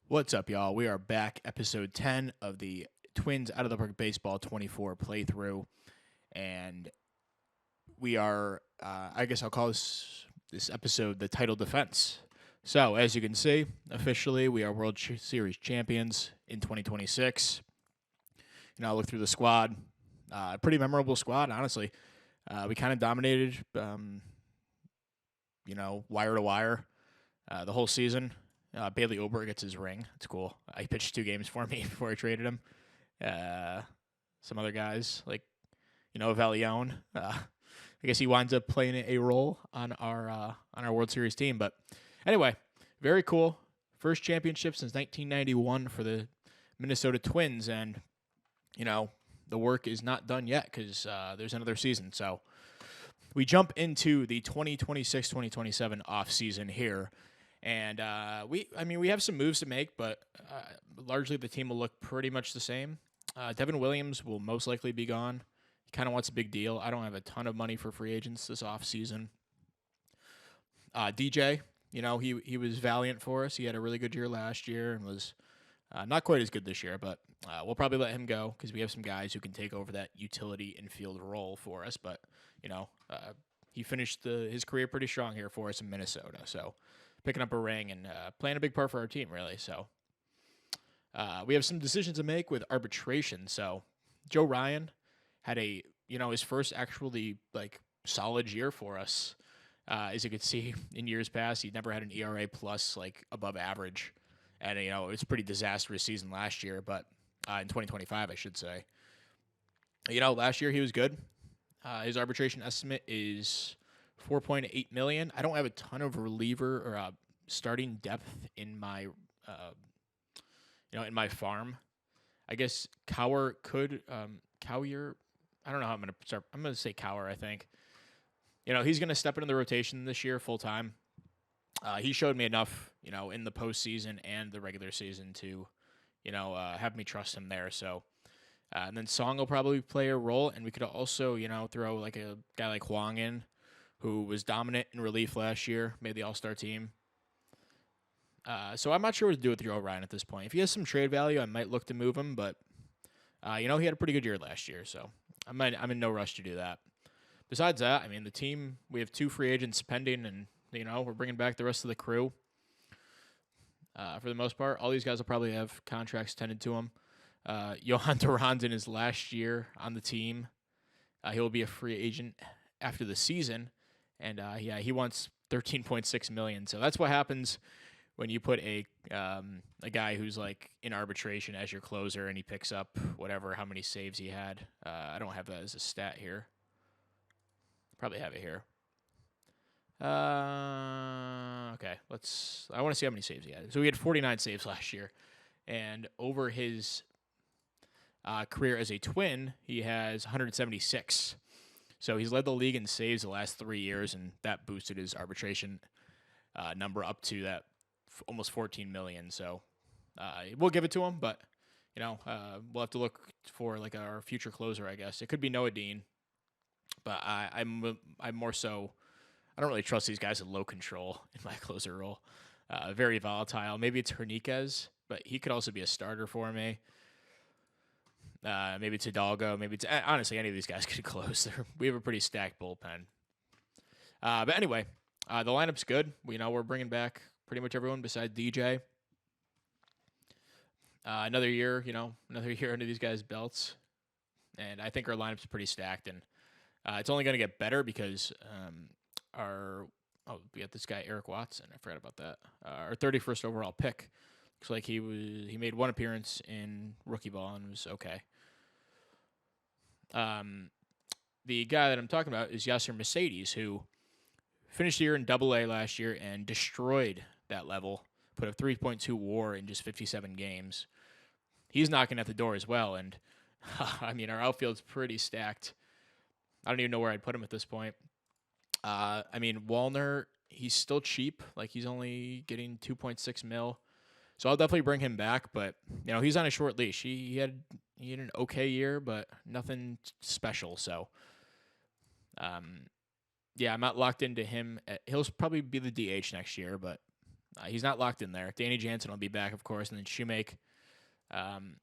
What's up, y'all? We are back, episode 10 of the Twins Out of the Park Baseball 24 playthrough. And we are, I guess I'll call this episode the title defense. So, as you can see, officially, we are World Series champions in 2026. I'll look through the squad. Pretty memorable squad, honestly. We kind of dominated, wire to wire the whole season. Bailey Ober gets his ring. It's cool. He pitched 2 games for me before I traded him. Some other guys like, Valione. I guess he winds up playing a role on our World Series team. But anyway, very cool. First championship since 1991 for the Minnesota Twins, and the work is not done yet because there's another season. So we jump into the 2026-2027 offseason here. And we have some moves to make, but largely the team will look pretty much the same. Devin Williams will most likely be gone. He kind of wants a big deal. I don't have a ton of money for free agents this offseason. DJ, he was valiant for us. He had a really good year last year and was not quite as good this year, but we'll probably let him go because we have some guys who can take over that utility infield role for us. But, he finished his career pretty strong here for us in Minnesota, so picking up a ring and playing a big part for our team, really. So we have some decisions to make with arbitration. So Joe Ryan had his first actually solid year for us. As you could see in years past, he never had an ERA plus above average, and it was a pretty disastrous season last year. But in 2025, I should say, last year he was good. His arbitration estimate is $4.8 million. I don't have a ton of reliever or starting depth in my, in my farm. I guess Cower could, Cowier. I don't know how I'm going to start. I'm going to say Cower, I think. He's going to step into the rotation this year full time. He showed me enough, in the postseason and the regular season to, have me trust him there. So, and then Song will probably play a role, and we could also, throw a guy like Huang in, who was dominant in relief last year, made the All-Star team. So I'm not sure what to do with Joe Ryan at this point. If he has some trade value, I might look to move him, but he had a pretty good year last year, so I'm in no rush to do that. Besides that, the team, we have 2 free agents pending, and we're bringing back the rest of the crew. For the most part, all these guys will probably have contracts tended to them. Johan Duran's in his last year on the team. He will be a free agent after the season, and he wants $13.6 million. So that's what happens when you put a guy who's in arbitration as your closer, and he picks up how many saves he had. I don't have that as a stat here. Probably have it here. Okay, I want to see how many saves he had. So he had 49 saves last year, and over his career as a Twin, he has 176. So he's led the league in saves the last 3 years, and that boosted his arbitration number up to that almost $14 million. So we'll give it to him, but we'll have to look for our future closer, I guess. It could be Noah Dean, but I'm more so. I don't really trust these guys in low control in my closer role. Very volatile. Maybe it's Hernandez, but he could also be a starter for me. Maybe it's Hidalgo. Maybe it's honestly any of these guys could close. We have a pretty stacked bullpen. But anyway, the lineup's good. We're bringing back pretty much everyone besides DJ. Another year under these guys' belts, and I think our lineup's pretty stacked, and it's only going to get better because we got this guy Eric Watson. I forgot about that. Our 31st overall pick. Looks like he made 1 appearance in rookie ball and was okay. The guy that I'm talking about is Yasser Mercedes, who finished the year in Double-A last year and destroyed that level. Put a 3.2 WAR in just 57 games. He's knocking at the door as well, and our outfield's pretty stacked. I don't even know where I'd put him at this point. Wallner, he's still cheap. He's only getting 2.6 mil. So I'll definitely bring him back, but he's on a short leash. He had an okay year, but nothing special. So, I'm not locked into him. He'll probably be the DH next year, but He's not locked in there. Danny Jansen will be back, of course, and then Shoemake.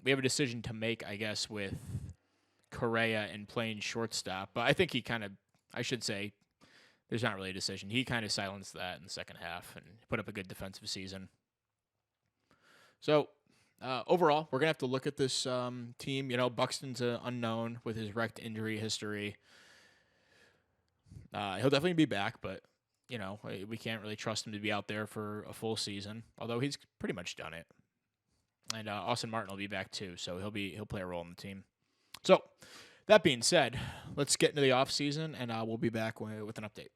We have a decision to make, I guess, with Correa and playing shortstop. But I think he kind of, I should say, there's not really a decision. He kind of silenced that in the second half and put up a good defensive season. So overall, we're going to have to look at this team. Buxton's an unknown with his wrecked injury history. He'll definitely be back, but, we can't really trust him to be out there for a full season, although he's pretty much done it. And Austin Martin will be back too, so he'll play a role in the team. So that being said, let's get into the offseason, and we'll be back with an update.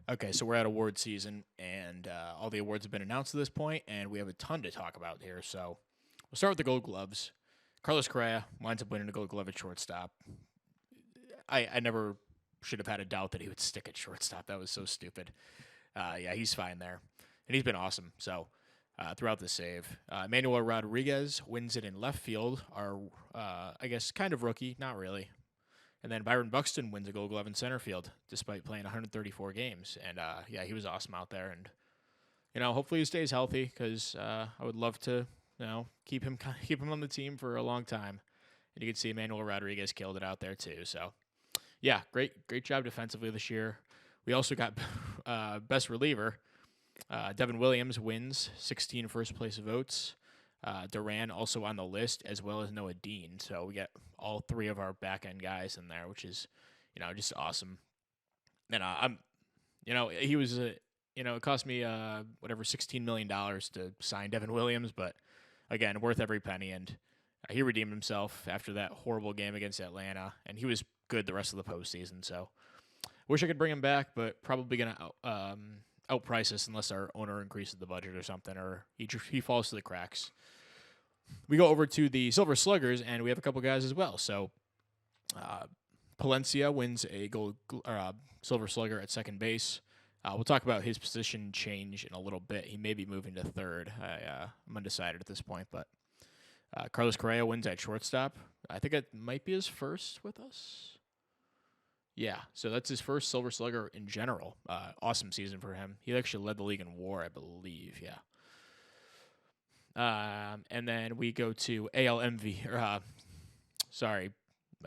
Okay, so we're at award season, and all the awards have been announced at this point, and we have a ton to talk about here. So we'll start with the Gold Gloves. Carlos Correa winds up winning the Gold Glove at shortstop. I never should have had a doubt that he would stick at shortstop. That was so stupid. Yeah, he's fine there, and he's been awesome. So throughout the save, Manuel Rodriguez wins it in left field. Our, I guess, kind of rookie, not really. And then Byron Buxton wins a Gold Glove in center field, despite playing 134 games. And, yeah, he was awesome out there. And, hopefully he stays healthy because I would love to, keep him on the team for a long time. And you can see Manuel Rodriguez killed it out there too. So, yeah, great job defensively this year. We also got best reliever. Devin Williams wins 16 first-place votes. Duran also on the list, as well as Noah Dean. So we got all three of our back-end guys in there, which is, just awesome. And he was, it cost me, $16 million to sign Devin Williams, but again, worth every penny. And he redeemed himself after that horrible game against Atlanta, and he was good the rest of the postseason. So wish I could bring him back, but probably going to outprice us unless our owner increases the budget or something, or he falls to the cracks. We go over to the Silver Sluggers, and we have a couple guys as well. So Palencia wins a Silver Slugger at second base. We'll talk about his position change in a little bit. He may be moving to third. I'm undecided at this point, but Carlos Correa wins at shortstop. I think it might be his first with us. Yeah, so that's his first Silver Slugger in general. Awesome season for him. He actually led the league in WAR, I believe. Yeah. And then we go to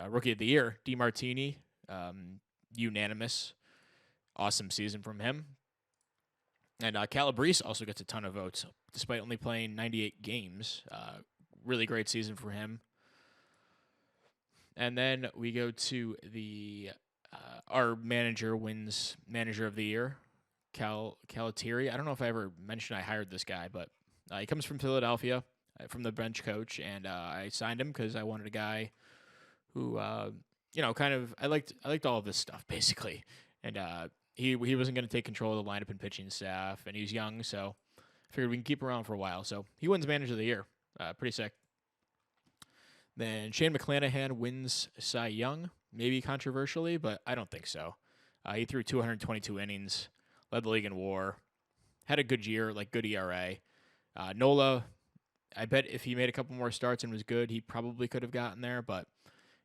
Rookie of the Year, DeMartini, unanimous. Awesome season from him. And Calabrese also gets a ton of votes, despite only playing 98 games. Really great season for him. And then we go to the our manager wins Manager of the Year, Calatiri. I don't know if I ever mentioned I hired this guy, but he comes from Philadelphia, from the bench coach, and I signed him because I wanted a guy who, I liked all of this stuff basically, and he wasn't going to take control of the lineup and pitching staff, and he's young, so I figured we can keep him around for a while. So he wins Manager of the Year, pretty sick. Then Shane McClanahan wins Cy Young, maybe controversially, but I don't think so. He threw 222 innings, led the league in WAR, had a good year, good ERA. Nola, I bet if he made a couple more starts and was good, he probably could have gotten there, but,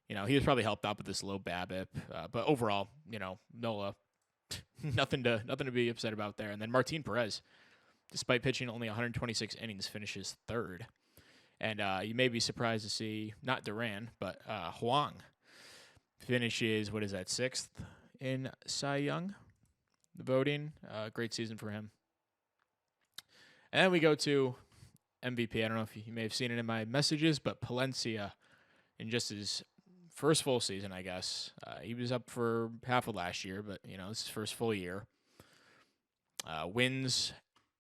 he was probably helped out with this low BABIP. But overall, Nola, nothing to be upset about there. And then Martin Perez, despite pitching only 126 innings, finishes third. And you may be surprised to see, not Duran, but Huang finishes, sixth in Cy Young, the voting. Great season for him. And then we go to MVP. I don't know if you may have seen it in my messages, but Palencia, in just his first full season, I guess. He was up for half of last year, but, this is his first full year. Wins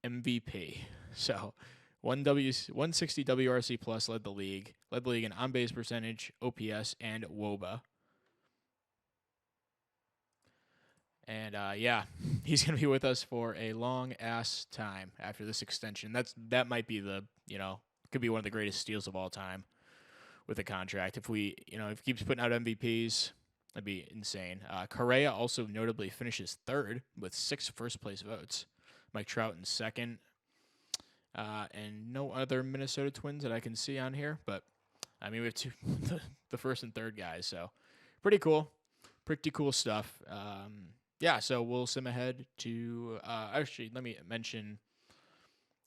MVP. So 160 WRC plus led the league in on-base percentage, OPS, and WOBA. And, he's going to be with us for a long-ass time after this extension. That might be could be one of the greatest steals of all time with a contract. If he keeps putting out MVPs, that'd be insane. Correa also notably finishes third with 6 first-place votes. Mike Trout in second. And no other Minnesota Twins that I can see on here. But, we have the first and third guys. So, pretty cool. Pretty cool stuff. So we'll sim ahead to, actually, let me mention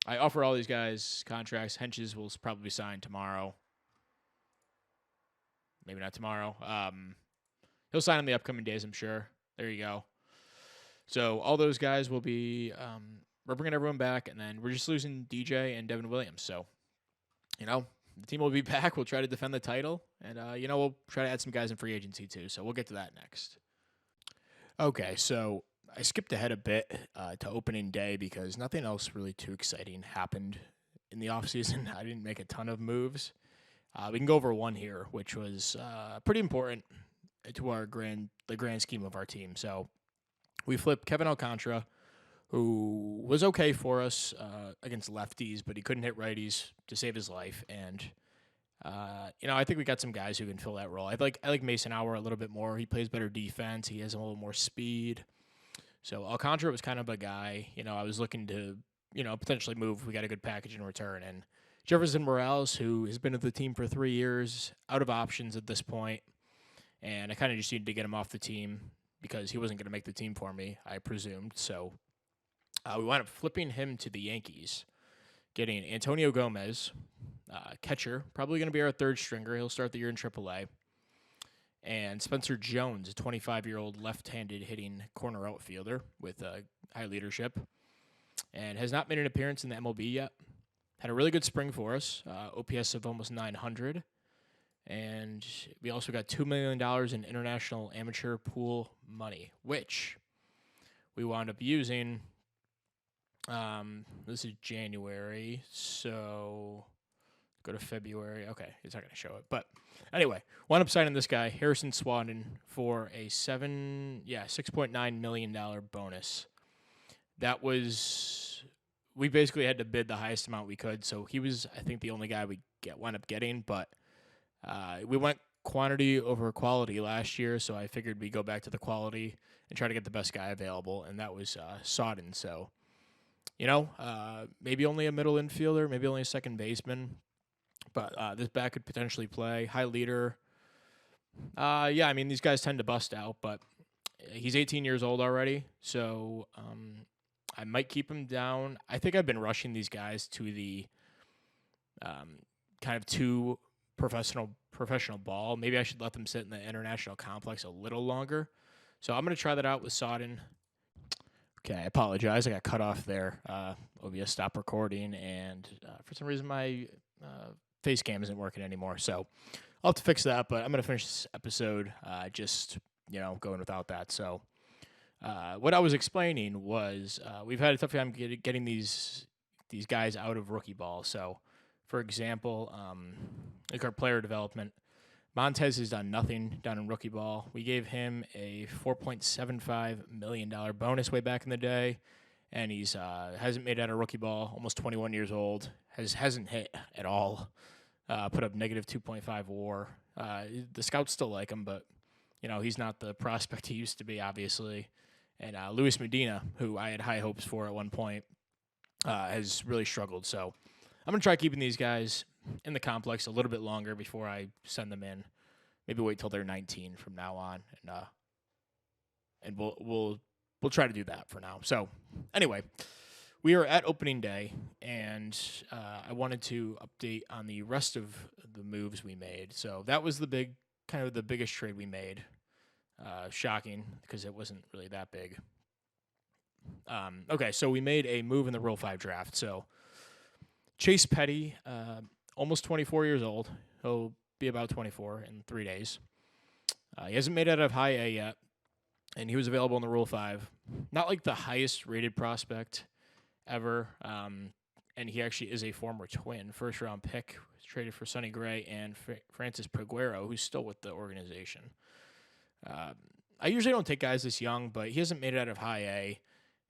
I offer all these guys contracts. Henches will probably be signed tomorrow. Maybe not tomorrow. He'll sign in the upcoming days, I'm sure. There you go. So all those guys will be. We're bringing everyone back, and then we're just losing DJ and Devin Williams. So, the team will be back. We'll try to defend the title, and we'll try to add some guys in free agency too. So we'll get to that next. Okay, so I skipped ahead a bit to opening day because nothing else really too exciting happened in the offseason. I didn't make a ton of moves. We can go over one here, which was pretty important to the grand scheme of our team. So we flipped Kevin Alcantara, who was okay for us against lefties, but he couldn't hit righties to save his life. And I think we got some guys who can fill that role. I like Mason Hour a little bit more. He plays better defense. He has a little more speed. So Alcantara was kind of a guy, I was looking to, potentially move. We got a good package in return. And Jefferson Morales, who has been at the team for 3 years, out of options at this point. And I kind of just needed to get him off the team because he wasn't going to make the team for me, I presumed. So we wound up flipping him to the Yankees, getting Antonio Gomez, catcher, probably going to be our third stringer. He'll start the year in AAA. And Spencer Jones, a 25-year-old left-handed hitting corner outfielder with high leadership, and has not made an appearance in the MLB yet. Had a really good spring for us, OPS of almost 900. And we also got $2 million in international amateur pool money, which we wound up using. This is January, so go to February. Okay, it's not going to show it. But anyway, wound up signing this guy, Harrison Swanton, for a $6.9 million bonus. That was, we basically had to bid the highest amount we could, so he was, I think, the only guy we wound up getting, but we went quantity over quality last year, so I figured we'd go back to the quality and try to get the best guy available, and that was Sawden. So, maybe only a middle infielder, maybe only a second baseman, but this back could potentially play. High leader. These guys tend to bust out, but he's 18 years old already, so I might keep him down. I think I've been rushing these guys to the kind of too professional ball. Maybe I should let them sit in the international complex a little longer. So I'm going to try that out with Sawden. Okay, I apologize. I got cut off there. OBS stopped recording, and for some reason my face cam isn't working anymore. So I'll have to fix that, but I'm going to finish this episode going without that. So what I was explaining was we've had a tough time getting these guys out of rookie ball. So, for example, like our player development, Montez has done nothing down in rookie ball. We gave him a $4.75 million bonus way back in the day, and he's hasn't made it out of rookie ball, almost 21 years old, hasn't hit at all, put up negative 2.5 WAR. The scouts still like him, but, he's not the prospect he used to be, obviously. And Luis Medina, who I had high hopes for at one point, has really struggled. So I'm going to try keeping these guys in the complex a little bit longer before I send them in. Maybe wait till they're 19 from now on, and we'll try to do that for now. So anyway, we are at opening day, and I wanted to update on the rest of the moves we made. So that was the biggest trade we made. Shocking because it wasn't really that big. Okay, so we made a move in the Rule 5 draft. So Chase Petty, almost 24 years old. He'll be about 24 in 3 days. He hasn't made it out of high A yet, and he was available in the Rule 5. Not like the highest rated prospect ever, and he actually is a former Twin. First-round pick, traded for Sonny Gray and Francis Peguero, who's still with the organization. I usually don't take guys this young, but he hasn't made it out of high A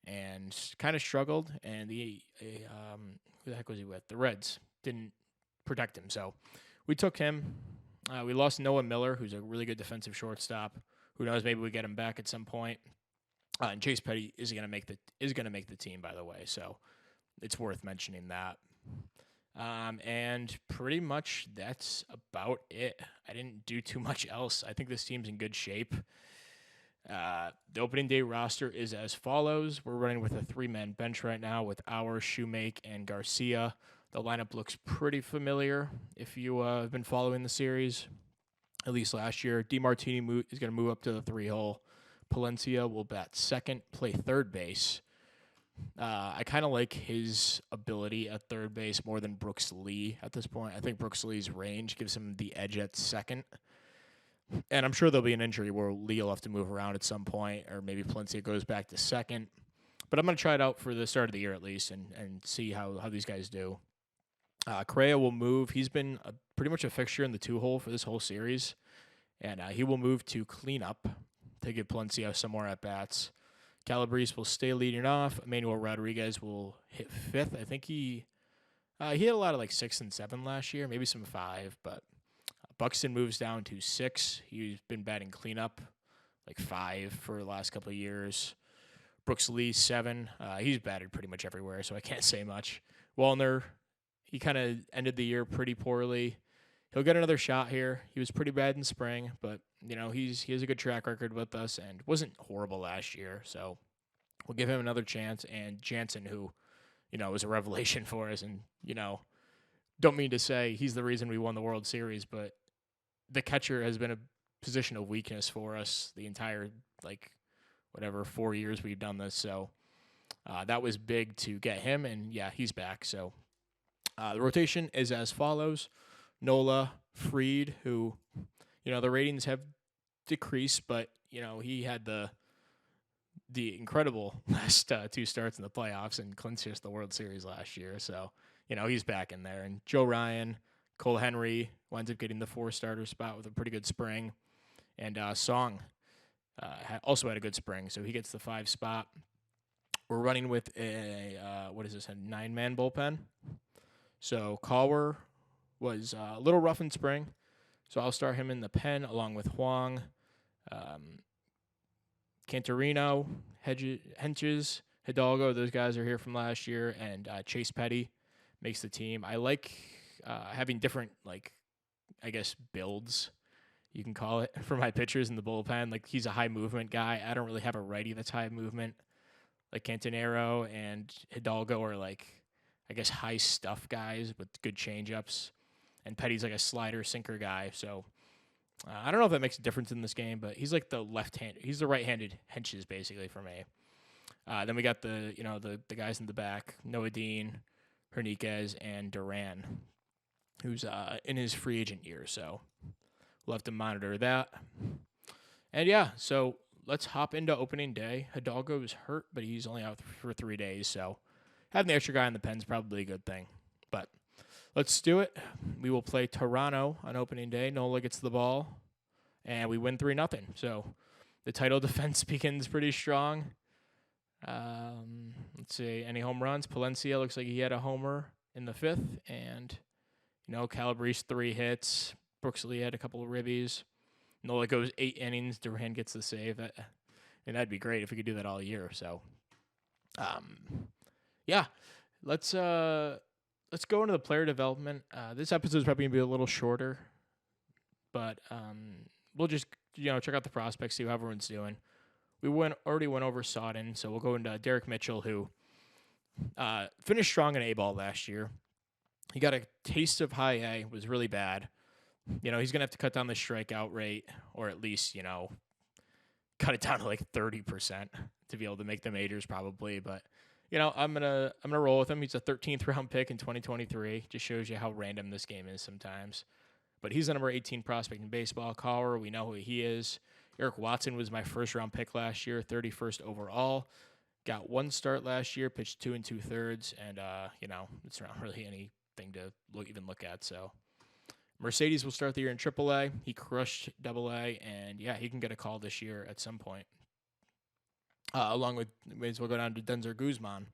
and kind of struggled, and who the heck was he with? The Reds didn't protect him, so we took him. We lost Noah Miller, who's a really good defensive shortstop. Who knows? Maybe we get him back at some point. And Chase Petty is going to make the team, by the way, so it's worth mentioning that. And pretty much that's about it. I didn't do too much else. I think this team's in good shape. The opening day roster is as follows. We're running with a 3-man bench right now with Our, Shoemake, and Garcia. The lineup looks pretty familiar if you have been following the series, at least last year. DeMartini is going to move up to the 3-hole. Palencia will bat second, play third base. I kind of like his ability at third base more than Brooks Lee at this point. I think Brooks Lee's range gives him the edge at second. And I'm sure there'll be an injury where Lee will have to move around at some point, or maybe Palencia goes back to second. But I'm going to try it out for the start of the year at least and see how these guys do. Correa will move. He's been pretty much a fixture in the 2-hole for this whole series. And he will move to cleanup to give Palencia some more at-bats. Calabrese will stay leading off. Emmanuel Rodriguez will hit 5th. I think he hit a lot of like 6 and 7 last year, maybe some 5, but Buxton moves down to 6. He's been batting cleanup, like 5 for the last couple of years. Brooks Lee, 7. He's batted pretty much everywhere, so I can't say much. Wallner, he kind of ended the year pretty poorly. He'll get another shot here. He was pretty bad in spring, but he has a good track record with us and wasn't horrible last year, so we'll give him another chance. And Jansen, who, was a revelation for us, and don't mean to say he's the reason we won the World Series, but the catcher has been a position of weakness for us the entire, 4 years we've done this. So that was big to get him, and, yeah, he's back. So the rotation is as follows. Nola, Fried, who, the ratings have decreased, but, he had the incredible last 2 starts in the playoffs and clinched us the World Series last year. So, he's back in there. And Joe Ryan, Cole Henry winds up getting the 4-starter spot with a pretty good spring. And Song also had a good spring, so he gets the 5 spot. We're running with a 9-man bullpen. So Cowher was a little rough in spring, so I'll start him in the pen along with Huang, Cantorino, Henches, Hidalgo. Those guys are here from last year, and Chase Petty makes the team. I like having different, builds, you can call it, for my pitchers in the bullpen. Like, he's a high movement guy. I don't really have a righty that's high movement. Like Cantonero and Hidalgo are high stuff guys with good changeups. And Petty's like a slider sinker guy. So I don't know if that makes a difference in this game, but he's like the he's the right-handed Henches basically for me. Then we got the guys in the back, Noah Dean, Hernandez, and Duran, who's in his free agent year. So we'll have to monitor that. And yeah, so let's hop into opening day. Hidalgo is hurt, but he's only out for 3 days. So having the extra guy in the pen is probably a good thing. But let's do it. We will play Toronto on opening day. Nola gets the ball, and we win 3-0. So the title defense begins pretty strong. Let's see. Any home runs? Palencia looks like he had a homer in the 5th, and Calabrese 3 hits. Brooks Lee had a couple of ribbies. Nola goes 8 innings. Duran gets the save. And that'd be great if we could do that all year. So, yeah, let's go into the player development. This episode is probably gonna be a little shorter, but we'll just check out the prospects, see how everyone's doing. We already went over Sodden, so we'll go into Derek Mitchell, who finished strong in A-ball last year. He got a taste of high A, was really bad. He's gonna have to cut down the strikeout rate, or at least cut it down to 30% to be able to make the majors probably. But I'm gonna roll with him. He's a 13th round pick in 2023. Just shows you how random this game is sometimes. But he's the number 18 prospect in baseball. Cowher, we know who he is. Eric Watson was my first round pick last year, 31st overall. Got 1 start last year, pitched 2 2/3, and it's not really anything to look at. So Mercedes will start the year in AAA. He crushed AA, and yeah, he can get a call this year at some point. Along with, may as well go down to Denzer Guzman,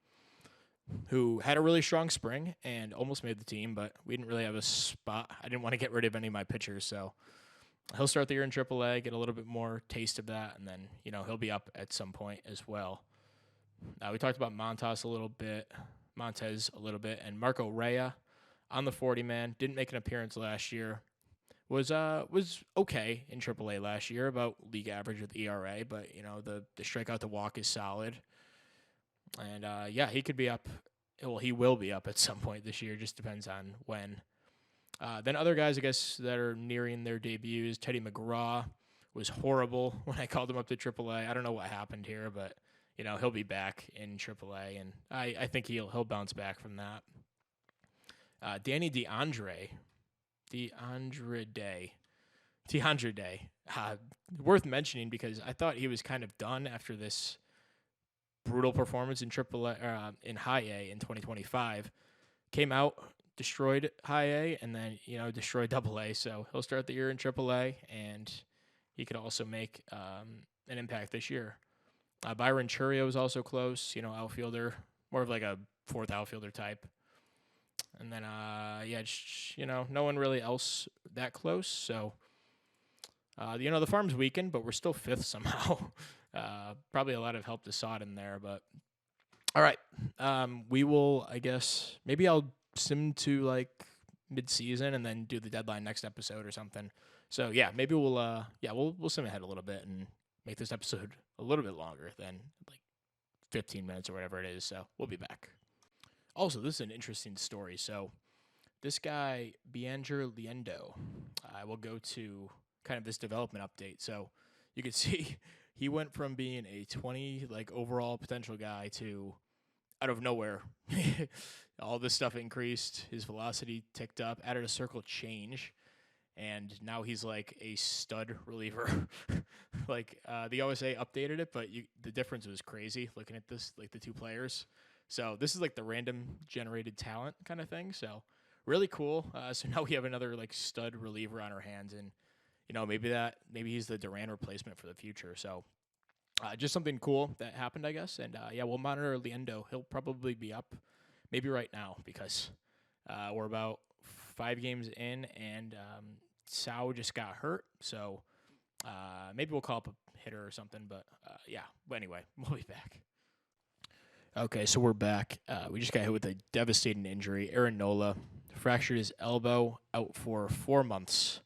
who had a really strong spring and almost made the team, but we didn't really have a spot. I didn't want to get rid of any of my pitchers, so he'll start the year in AAA, get a little bit more taste of that, and then, he'll be up at some point as well. We talked about Montez a little bit, and Marco Rea on the 40-man. Didn't make an appearance last year. was okay in AAA last year, about league average with ERA. But the strikeout to walk is solid, and yeah, he could be up. Well, he will be up at some point this year. Just depends on when. Then other guys, I guess, that are nearing their debuts. Teddy McGraw was horrible when I called him up to AAA. I don't know what happened here, but he'll be back in AAA, and I think he'll bounce back from that. Danny DeAndre Day, worth mentioning because I thought he was kind of done after this brutal performance in AAA in High A in 2025. Came out, destroyed High A, and then destroyed Double A. So he'll start the year in AAA, and he could also make an impact this year. Byron Churio is also close. Outfielder, more of like a fourth outfielder type. And then no one really else that close. So the farm's weakened, but we're still fifth somehow. Probably a lot of help to Sod in there, but all right. We will, I guess, maybe I'll sim to like mid-season and then do the deadline next episode or something. So yeah, maybe we'll sim ahead a little bit and make this episode a little bit longer than like 15 minutes or whatever it is. So we'll be back. Also, this is an interesting story. So this guy, Bianger Liendo, I will go to kind of this development update. So you can see he went from being a 20 overall potential guy to out of nowhere. All this stuff increased. His velocity ticked up, added a circle change, and now he's like a stud reliever. The OSA updated it, but the difference was crazy looking at this, the two players. So this is the random generated talent kind of thing. So really cool. So now we have another stud reliever on our hands, and maybe he's the Duran replacement for the future. So just something cool that happened, I guess. And we'll monitor Liendo. He'll probably be up maybe right now because we're about 5 games in, and Sao just got hurt. So maybe we'll call up a hitter or something. But But anyway, we'll be back. Okay, so we're back. We just got hit with a devastating injury. Aaron Nola fractured his elbow, out for 4 months.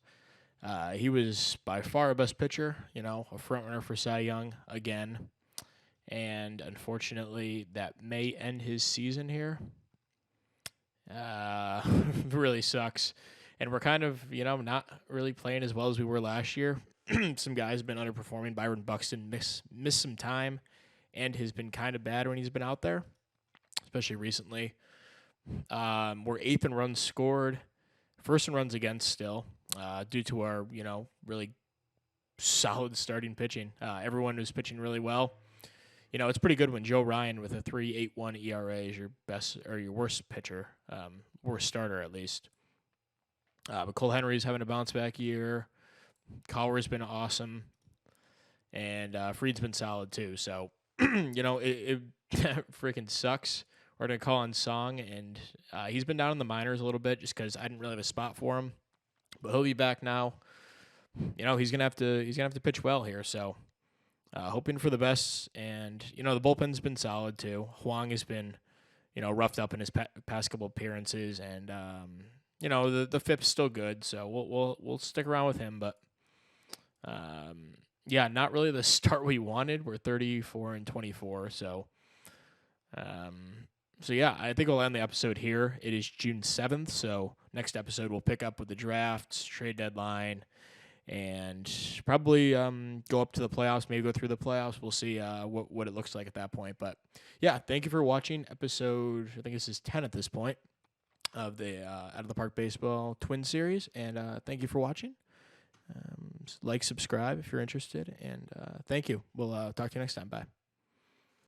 He was by far our best pitcher, a front runner for Cy Young again. And unfortunately, that may end his season here. Really sucks. And we're kind of, not really playing as well as we were last year. Some guys have been underperforming. Byron Buxton missed some time and has been kind of bad when he's been out there, especially recently. We're 8th in runs scored, 1st in runs against still, due to our, really solid starting pitching. Everyone was pitching really well. It's pretty good when Joe Ryan with a 3.81 ERA is your best or your worst pitcher, worst starter at least. But Cole Henry's having a bounce back year. Collar's been awesome, and Fried's been solid too. So it freaking sucks. We're gonna call on Song, and he's been down in the minors a little bit just because I didn't really have a spot for him. But he'll be back now. He's gonna have to pitch well here. So hoping for the best. And the bullpen's been solid too. Huang has been roughed up in his past couple appearances, and the FIP's still good. So we'll stick around with him, but. Not really the start we wanted. We're 34-24, so I think we'll end the episode here. It is June 7th, so next episode we'll pick up with the drafts, trade deadline, and probably go up to the playoffs, maybe go through the playoffs. We'll see what it looks like at that point. But thank you for watching episode, I think this is 10 at this point, of the Out of the Park Baseball Twin Series, and thank you for watching. Subscribe if you're interested, and thank you. We'll talk to you next time. Bye.